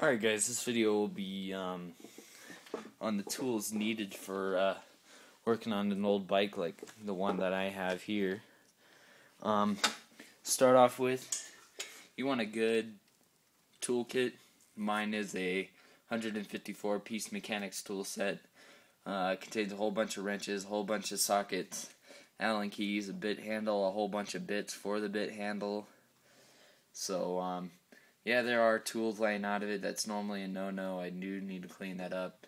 Alright guys, this video will be on the tools needed for working on an old bike like the one that I have here. Start off with, you want a good toolkit. Mine is a 154 piece mechanics tool set. It contains a whole bunch of wrenches, a whole bunch of sockets, Allen keys, a bit handle, a whole bunch of bits for the bit handle. So yeah, there are tools laying out of it. That's normally a no-no. I do need to clean that up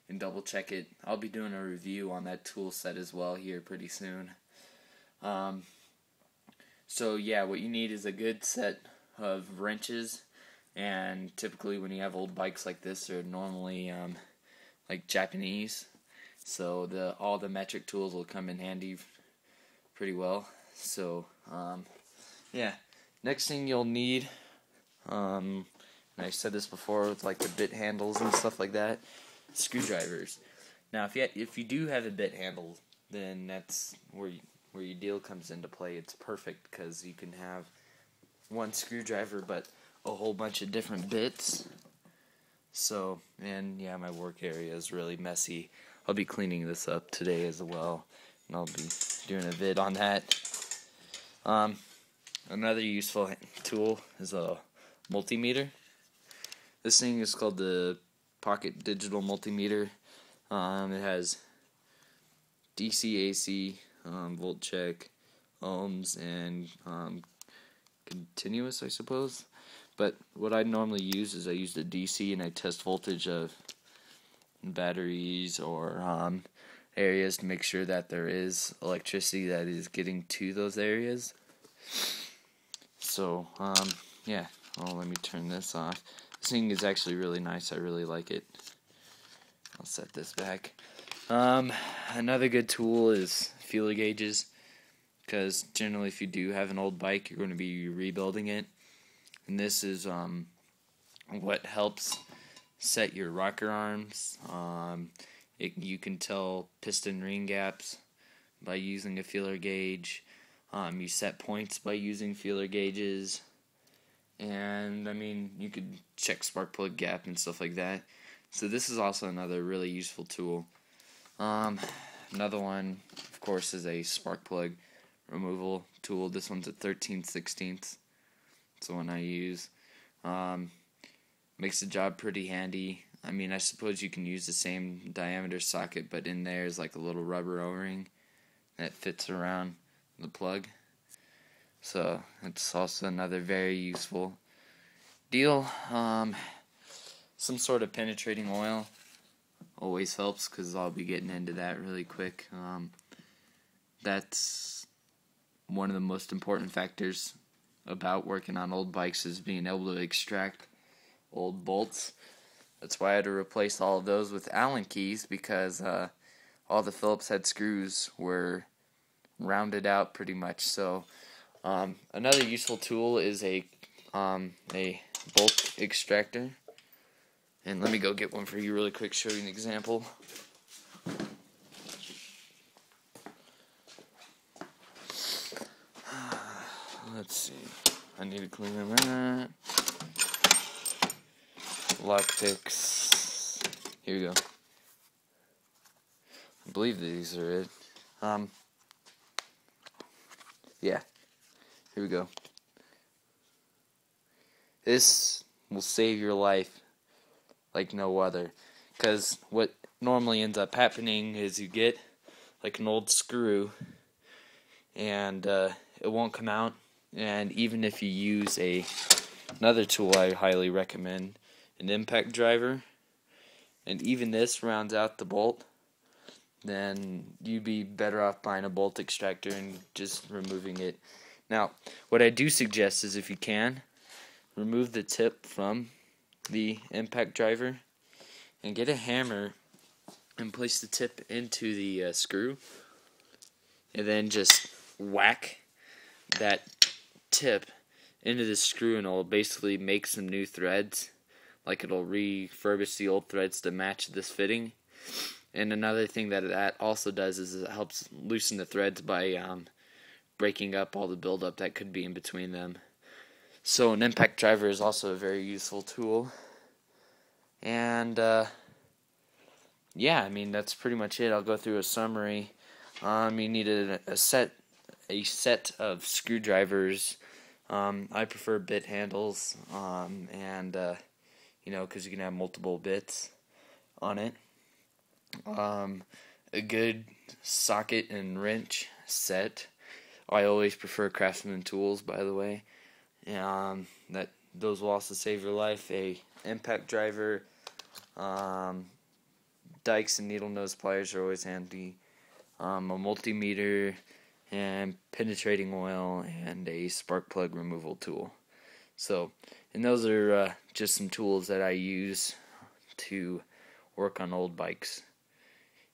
and double check it. I'll be doing a review on that tool set as well here pretty soon. So yeah, what you need is a good set of wrenches, and typically when you have old bikes like this, they're normally like Japanese, so all the metric tools will come in handy pretty well. So yeah, next thing you'll need, and I said this before with like the bit handles and stuff like that, screwdrivers. Now if you do have a bit handle, then that's where your deal comes into play. It's perfect because you can have one screwdriver but a whole bunch of different bits. So, and yeah, my work area is really messy. I'll be cleaning this up today as well, and I'll be doing a vid on that. Another useful tool is a multimeter. This thing is called the Pocket Digital Multimeter. It has DC, AC, volt check, ohms, and continuous, I suppose. But what I normally use is I use the DC, and I test voltage of batteries or areas to make sure that there is electricity that is getting to those areas. So yeah, let me turn this off. This thing is actually really nice. I really like it. I'll set this back. Another good tool is feeler gauges, because generally if you do have an old bike, you're going to be rebuilding it, and this is what helps set your rocker arms. You can tell piston ring gaps by using a feeler gauge. You set points by using feeler gauges, and I mean, you could check spark plug gap and stuff like that. So this is also another really useful tool. Another one, of course, is a spark plug removal tool. This one's a 13/16. It's the one I use. Makes the job pretty handy. I mean, I suppose you can use the same diameter socket, but in there is like a little rubber O-ring that fits around the plug. So it's also another very useful deal. Some sort of penetrating oil always helps, because I'll be getting into that really quick. That's one of the most important factors about working on old bikes, is being able to extract old bolts. That's why I had to replace all of those with Allen keys, because all the Phillips head screws were rounded out pretty much. So another useful tool is a bolt extractor, and let me go get one for you really quick, show you an example. Let's see, I need to clean that. Lock picks. Here we go. I believe these are it. Yeah, here we go. This will save your life like no other, because what normally ends up happening is you get like an old screw, and it won't come out. And even if you use another tool I highly recommend, an impact driver, and even this rounds out the bolt, then you'd be better off buying a bolt extractor and just removing it. Now, what I do suggest is, if you can, remove the tip from the impact driver and get a hammer and place the tip into the screw, and then just whack that tip into the screw, and it'll basically make some new threads. Like, it'll refurbish the old threads to match this fitting. And another thing that also does is it helps loosen the threads by breaking up all the buildup that could be in between them. So an impact driver is also a very useful tool. And yeah, I mean, that's pretty much it. I'll go through a summary. You need a set of screwdrivers. I prefer bit handles, and because you can have multiple bits on it. A good socket and wrench set. I always prefer Craftsman tools, by the way. Those will also save your life. A impact driver, dikes and needle nose pliers are always handy. A multimeter and penetrating oil and a spark plug removal tool. So, and those are just some tools that I use to work on old bikes.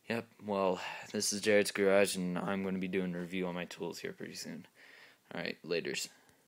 Yep, well, this is Jared's Garage, and I'm going to be doing a review on my tools here pretty soon. Alright, laters.